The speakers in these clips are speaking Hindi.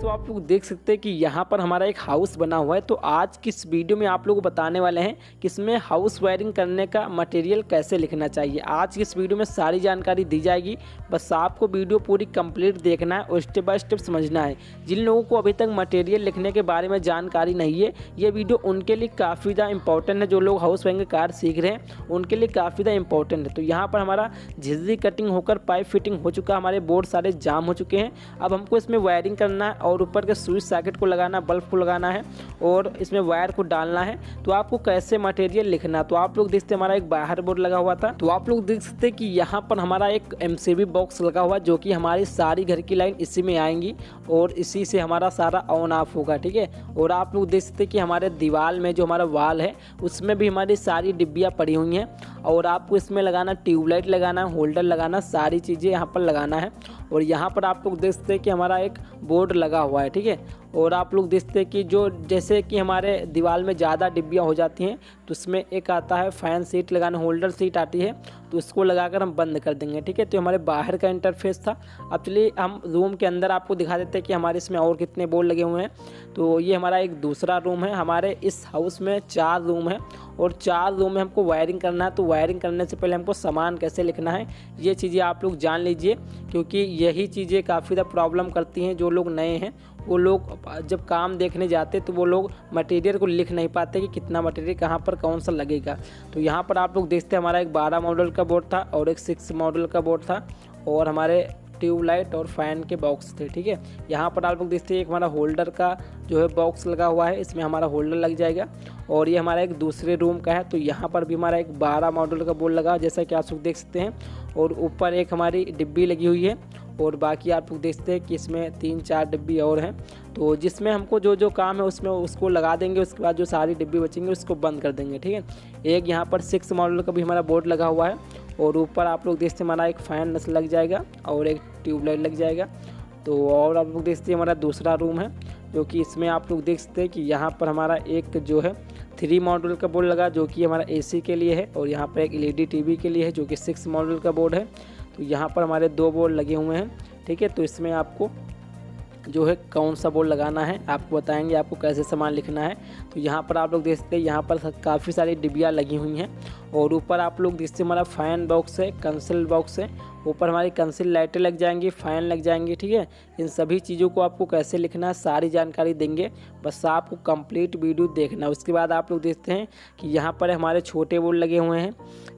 दोस्तों आप लोग देख सकते हैं कि यहाँ पर हमारा एक हाउस बना हुआ है। तो आज की इस वीडियो में आप लोगों को बताने वाले हैं कि इसमें हाउस वायरिंग करने का मटेरियल कैसे लिखना चाहिए। आज की इस वीडियो में सारी जानकारी दी जाएगी, बस आपको वीडियो पूरी कंप्लीट देखना है और स्टेप बाय स्टेप समझना है। जिन लोगों को अभी तक मटेरियल लिखने के बारे में जानकारी नहीं है, ये वीडियो उनके लिए काफ़ी ज़्यादा इंपॉर्टेंट है। जो लोग हाउस वायरिंग का कार्य सीख रहे हैं उनके लिए काफ़ी ज़्यादा इंपॉर्टेंट है। तो यहाँ पर हमारा झिल्ली कटिंग होकर पाइप फिटिंग हो चुका, हमारे बोर्ड सारे जाम हो चुके हैं। अब हमको इसमें वायरिंग करना है और ऊपर के स्विच सॉकेट को लगाना, बल्ब को लगाना है और इसमें वायर को डालना है। तो आपको कैसे मटेरियल लिखना, तो आप लोग देखते हमारा एक बाहर बोर्ड लगा हुआ था। तो आप लोग देख सकते हैं कि यहाँ पर हमारा एक MCB बॉक्स लगा हुआ, जो कि हमारी सारी घर की लाइन इसी में आएंगी और इसी से हमारा सारा ऑन ऑफ होगा, ठीक है। और आप लोग देख सकते हैं कि हमारे दीवार में जो हमारा वाल है उसमें भी हमारी सारी डिब्बियाँ पड़ी हुई हैं और आपको इसमें लगाना, ट्यूबलाइट लगाना, होल्डर लगाना, सारी चीज़ें यहाँ पर लगाना है। और यहाँ पर आप लोग देख सकते हैं कि हमारा एक बोर्ड लगा हुआ है, ठीक है। और आप लोग देखते हैं कि जो जैसे कि हमारे दीवार में ज़्यादा डिब्बियाँ हो जाती हैं तो उसमें एक आता है फैन सीट लगाना, होल्डर सीट आती है, तो उसको लगाकर हम बंद कर देंगे, ठीक है। तो हमारे बाहर का इंटरफेस था। अब चलिए हम रूम के अंदर आपको दिखा देते हैं कि हमारे इसमें और कितने बोर्ड लगे हुए हैं। तो ये हमारा एक दूसरा रूम है। हमारे इस हाउस में 4 रूम है और 4 रूम में हमको वायरिंग करना है। तो वायरिंग करने से पहले हमको सामान कैसे लिखना है ये चीज़ें आप लोग जान लीजिए, क्योंकि यही चीज़ें काफ़ी ज़्यादा प्रॉब्लम करती हैं। जो लोग नए हैं वो लोग जब काम देखने जाते तो वो लोग मटेरियल को लिख नहीं पाते कि कितना मटेरियल कहाँ पर कौन सा लगेगा। तो यहाँ पर आप लोग देखते हैं हमारा एक 12 मॉडल का बोर्ड था और एक 6 मॉडल का बोर्ड था और हमारे ट्यूबलाइट और फैन के बॉक्स थे, ठीक है। यहाँ पर आप लोग देखते हैं एक हमारा होल्डर का जो है बॉक्स लगा हुआ है, इसमें हमारा होल्डर लग जाएगा। और ये हमारा एक दूसरे रूम का है। तो यहाँ पर भी हमारा एक 12 मॉडल का बोर्ड लगा, जैसा कि आप लोग देख सकते हैं। और ऊपर एक हमारी डिब्बी लगी हुई है और बाकी आप लोग देखते हैं कि इसमें 3-4 डिब्बी और हैं। तो जिसमें हमको जो जो काम है उसमें उसको लगा देंगे, उसके बाद जो सारी डिब्बी बचेंगे उसको बंद कर देंगे, ठीक है। एक यहाँ पर 6 मॉडल का भी हमारा बोर्ड लगा हुआ है और ऊपर आप लोग देखते हैं हमारा एक फ़ैन लग जाएगा और एक ट्यूबलाइट लग जाएगा। तो और आप लोग देखते हैं हमारा दूसरा रूम है, जो कि इसमें आप लोग देख सकते हैं कि यहाँ पर हमारा एक जो है 3 मॉडल का बोर्ड लगा, जो कि हमारा AC के लिए है। और यहाँ पर एक LED TV के लिए है, जो कि 6 मॉडल का बोर्ड है। तो यहाँ पर हमारे 2 बोर्ड लगे हुए हैं, ठीक है। तो इसमें आपको जो है कौन सा बोर्ड लगाना है आपको बताएंगे, आपको कैसे सामान लिखना है। तो यहाँ पर आप लोग देख सकते हैं यहाँ पर काफ़ी सारी डिब्बियाँ लगी हुई हैं और ऊपर आप लोग देखते हैं हमारा फ़ैन बॉक्स है, कंसोल बॉक्स है, ऊपर हमारी कंसोल लाइटें लग जाएंगी, फ़ैन लग जाएंगी, ठीक है। इन सभी चीज़ों को आपको कैसे लिखना है सारी जानकारी देंगे, बस आपको कंप्लीट वीडियो देखना है। उसके बाद आप लोग देखते हैं कि यहाँ पर हमारे छोटे बोर्ड लगे हुए हैं।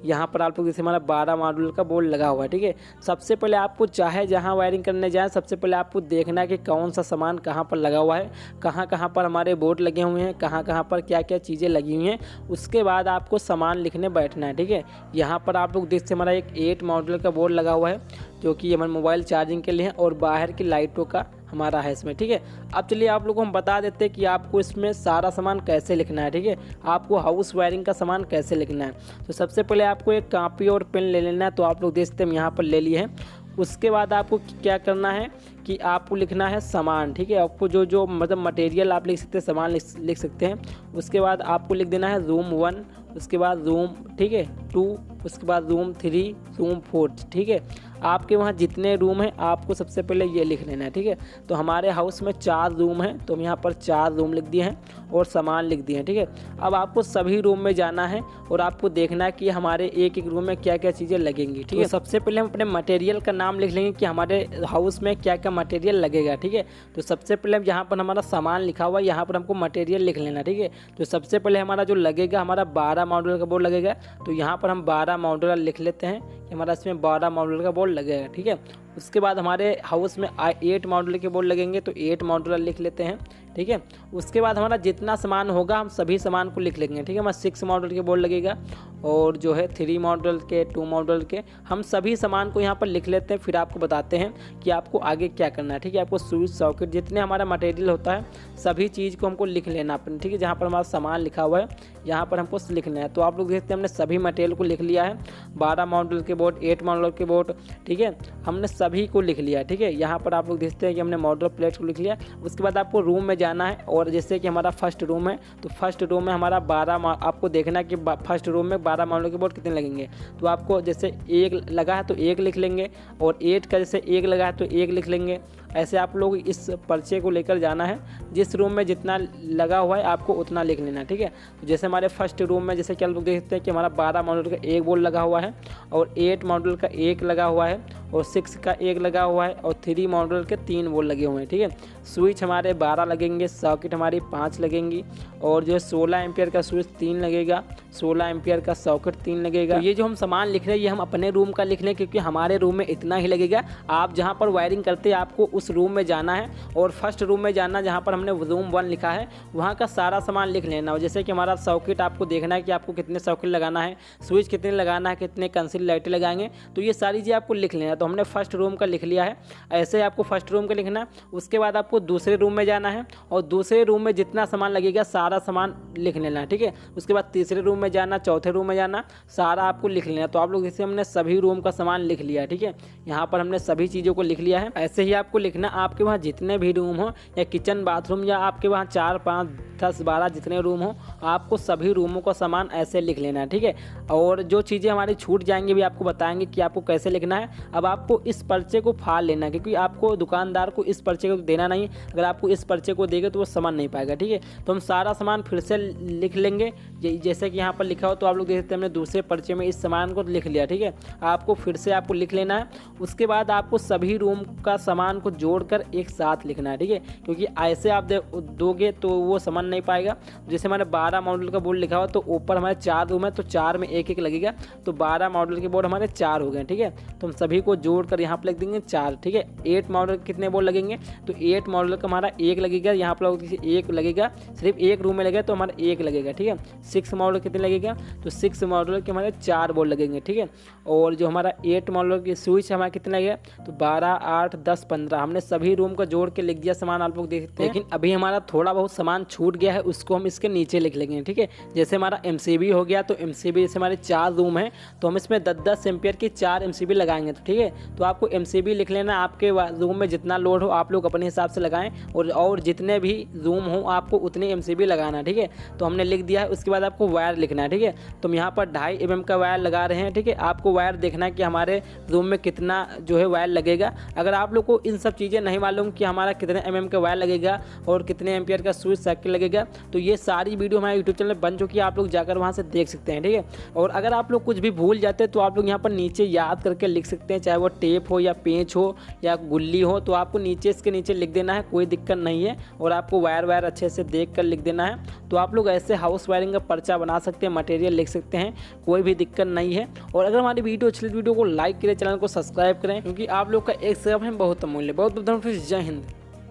यहाँ पर आप लोग जैसे हमारा 12 मॉडल का बोर्ड लगा हुआ है, ठीक है। सबसे पहले आपको चाहे जहाँ वायरिंग करने जाएँ, सबसे पहले आपको देखना है कि कौन सा सामान कहाँ पर लगा हुआ है, कहाँ कहाँ पर हमारे बोर्ड लगे हुए हैं, कहाँ कहाँ पर क्या क्या चीज़ें लगी हुई हैं। उसके बाद आपको सामान लिखने बैठना है, ठीक है। यहाँ पर आप लोग देखते हैं हमारा एक 8 मॉडल का बोर्ड लगा हुआ है, जो कि हमारे मोबाइल चार्जिंग के लिए है और बाहर की लाइटों का हमारा है इसमें, ठीक है। अब चलिए आप लोगों को हम बता देते हैं कि आपको इसमें सारा सामान कैसे लिखना है, ठीक है। आपको हाउस वायरिंग का सामान कैसे लिखना है। तो सबसे पहले आपको एक कॉपी और पेन ले लेना है। तो आप लोग देख सकते हैं हम यहाँ पर ले लिए हैं। उसके बाद आपको क्या करना है कि आपको लिखना है सामान, ठीक है। आपको जो जो मतलब मटेरियल आप लिख सकते हैं, सामान लिख सकते हैं। उसके बाद आपको लिख देना है रूम 1, उसके बाद रूम, ठीक है, 2, उसके बाद रूम 3, रूम 4, ठीक है। आपके वहाँ जितने रूम हैं आपको सबसे पहले ये लिख लेना है, ठीक है। तो हमारे हाउस में 4 रूम हैं, तो हम यहाँ पर 4 रूम लिख दिए हैं और सामान लिख दिए हैं, ठीक है। अब आपको सभी रूम में जाना है और आपको देखना है कि हमारे एक एक रूम में क्या क्या चीज़ें लगेंगी, ठीक है। सबसे पहले हम अपने मटेरियल का नाम लिख लेंगे कि हमारे हाउस में क्या क्या मटेरियल लगेगा, ठीक है। तो सबसे पहले यहाँ पर हमारा सामान लिखा हुआ है, यहाँ पर हमको मटेरियल लिख लेना, ठीक है। तो सबसे पहले हमारा जो लगेगा, हमारा 12 मॉडल का बोर्ड लगेगा। तो यहाँ पर हम 12 मॉडल लिख लेते हैं कि हमारा इसमें 12 मॉडल का बोर्ड लगेगा, ठीक है। उसके बाद हमारे हाउस में 8 मॉडल के बोर्ड लगेंगे, तो 8 मॉडल लिख लेते हैं, ठीक है। उसके बाद हमारा जितना सामान होगा हम सभी सामान को लिख लेंगे, ठीक है। हमारा 6 मॉडल के बोर्ड लगेगा और जो है 3 मॉडल के, 2 मॉडल के, हम सभी सामान को यहाँ पर लिख लेते हैं। फिर आपको बताते हैं कि आपको आगे क्या करना है, ठीक है। आपको स्विच सॉकेट जितने हमारा मटेरियल होता है सभी चीज़ को हमको लिख लेना अपने, ठीक है। जहाँ पर हमारा सामान लिखा हुआ है यहाँ पर हमको लिखना है। तो आप लोग देखते हैं हमने सभी मटेरियल को लिख लिया है, 12 मॉडल के बोर्ड, 8 मॉडल के बोर्ड, ठीक है। हमने सभी को लिख लिया। ठीक है, यहाँ पर आप लोग देखते हैं कि हमने मॉड्यूलर प्लेट्स को लिख लिया। उसके बाद आपको रूम में जाना है और जैसे कि हमारा फर्स्ट रूम है तो फर्स्ट रूम में हमारा 12 आपको देखना है कि फर्स्ट रूम में 12 मॉड्यूलर के बोर्ड कितने लगेंगे। तो आपको जैसे 1 लगा है तो 1 लिख लेंगे, और 8 का जैसे 1 लगा है तो 1 लिख लेंगे। ऐसे आप लोग इस पर्चे को लेकर जाना है, जिस रूम में जितना लगा हुआ है आपको उतना लिख लेना। ठीक है, तो जैसे हमारे फर्स्ट रूम में जैसे कि आप लोग देखते हैं कि हमारा 12 मॉड्यूल का 1 बोर्ड लगा हुआ है, और 8 मॉड्यूल का 1 लगा हुआ है, और 6 का 1 लगा हुआ है, और 3 मॉड्यूल के 3 बोर्ड लगे हुए हैं। ठीक है, स्विच हमारे 12 लगेंगे, सॉकेट हमारी 5 लगेंगी, और जो है 16 एम्पियर का स्विच 3 लगेगा, 16 एम्पियर का सॉकेट 3 लगेगा। तो ये जो हम सामान लिख रहे हैं ये हम अपने रूम का लिख रहे हैं, क्योंकि हमारे रूम में इतना ही लगेगा। आप जहाँ पर वायरिंग करते हैं आपको उस रूम में जाना है, और फर्स्ट रूम में जाना जहाँ पर हमने रूम 1 लिखा है वहाँ का सारा सामान लिख लेना। और जैसे कि हमारा सॉकेट आपको देखना है कि आपको कितने सॉकेट लगाना है, स्विच कितने लगाना है, कितने कंसील लाइटें लगाएंगे, तो ये सारी चीज़ें आपको लिख लेना। तो हमने फर्स्ट रूम का लिख लिया है, ऐसे आपको फर्स्ट रूम का लिखना है। उसके बाद आपको दूसरे रूम में जाना है, और दूसरे रूम में जितना सामान लगेगा सारा सामान लिख लेना है। ठीक है, उसके बाद तीसरे रूम में जाना, चौथे रूम में जाना, सारा आपको लिख लेना। तो आप लोग जैसे हमने सभी रूम का सामान लिख लिया। ठीक है, यहाँ पर हमने सभी चीज़ों को लिख लिया है। ऐसे ही आपको लिखना, आपके वहाँ जितने भी रूम हो, या किचन बाथरूम, या आपके वहाँ 4, 5, 10, 12 जितने रूम हो, आपको सभी रूमों का सामान ऐसे लिख लेना है। ठीक है, और जो चीज़ें हमारी छूट जाएंगी भी आपको बताएंगे कि आपको कैसे लिखना है। अब आपको इस पर्चे को फाड़ लेना है, क्योंकि आपको दुकानदार को इस पर्चे को देना नहीं। अगर आपको इस पर्चे को देगा तो वो सामान नहीं पाएगा। ठीक है, तो हम सारा सामान फिर से लिख लेंगे, जैसे कि यहाँ पर लिखा हो। तो आप लोग देख सकते हैं हमने दूसरे पर्चे में इस सामान को लिख लिया। ठीक है, आपको फिर से आपको लिख लेना है। उसके बाद आपको सभी रूम का सामान को जोड़कर एक साथ लिखना है। ठीक है, क्योंकि ऐसे आप दोगे तो वो सामान नहीं पाएगा। जैसे हमारे 12 मॉड्यूल का बोर्ड लिखा हुआ, तो ऊपर हमारे 4 रूम है, तो 4 में 1-1 लगेगा, तो 12 मॉड्यूल के बोर्ड हमारे 4 हो गए। ठीक है, तो हम सभी को जोड़कर यहाँ पर लिख देंगे 4। ठीक है, 8 मॉड्यूल कितने बोर्ड लगेंगे, तो 8 मॉड्यूल का हमारा 1 लगेगा, यहाँ पर 1 लगेगा, सिर्फ एक रूम में लगेगा तो हमारा 1 लगेगा। ठीक है, 6 मॉड्यूल कितने लगेगा, तो 6 मॉड्यूल के हमारे 4 बोर्ड लगेंगे। ठीक है, और जो हमारा 8 मॉड्यूल की स्विच हमारा कितना लगेगा, तो 12, 8, 10, 15 हमने सभी रूम को जोड़ के लिख दिया सामान, आप लोग देखते हैं। लेकिन अभी हमारा थोड़ा बहुत सामान छूट गया है, उसको हम इसके नीचे लिख लेंगे। ठीक है, जैसे हमारा MCB हो गया, तो MCB जैसे हमारे 4 रूम है तो हम इसमें 10-10 एम्पियर की 4 MCB लगाएंगे। तो ठीक है, तो आपको MCB लिख लेना। आपके रूम में जितना लोड हो आप लोग अपने हिसाब से लगाएं, और जितने भी रूम हो आपको उतनी MCB लगाना। ठीक है, तो हमने लिख दिया है। उसके बाद आपको वायर लिखना है। ठीक है, तो हम यहाँ पर 2.5 mm का वायर लगा रहे हैं। ठीक है, आपको वायर देखना है कि हमारे रूम में कितना जो है वायर लगेगा। अगर आप लोग को इन सब चीज़ें नहीं मालूम कि हमारा कितने mm का वायर लगेगा और कितने एम्पियर का स्विच सर्किट लगेगा, तो ये सारी वीडियो हमारे यूट्यूब चैनल बन चुकी है, आप लोग जाकर वहाँ से देख सकते हैं। ठीक है, और अगर आप लोग कुछ भी भूल जाते हैं तो आप लोग यहाँ पर नीचे याद करके लिख सकते हैं, चाहे वो टेप हो या पेंच हो या गुल्ली हो, तो आपको नीचे इसके नीचे लिख देना है, कोई दिक्कत नहीं है। और आपको वायर अच्छे से देख कर लिख देना है। तो आप लोग ऐसे हाउस वायरिंग का पर्चा बना सकते हैं, मटेरियल लिख सकते हैं, कोई भी दिक्कत नहीं है। और अगर हमारी वीडियो अच्छी लगी, वीडियो को लाइक करें, चैनल को सब्सक्राइब करें, क्योंकि आप लोग का एक सब्सक्राइब है बहुत अमूल्य। बहुत बहुत धन्यवाद, जय हिंद।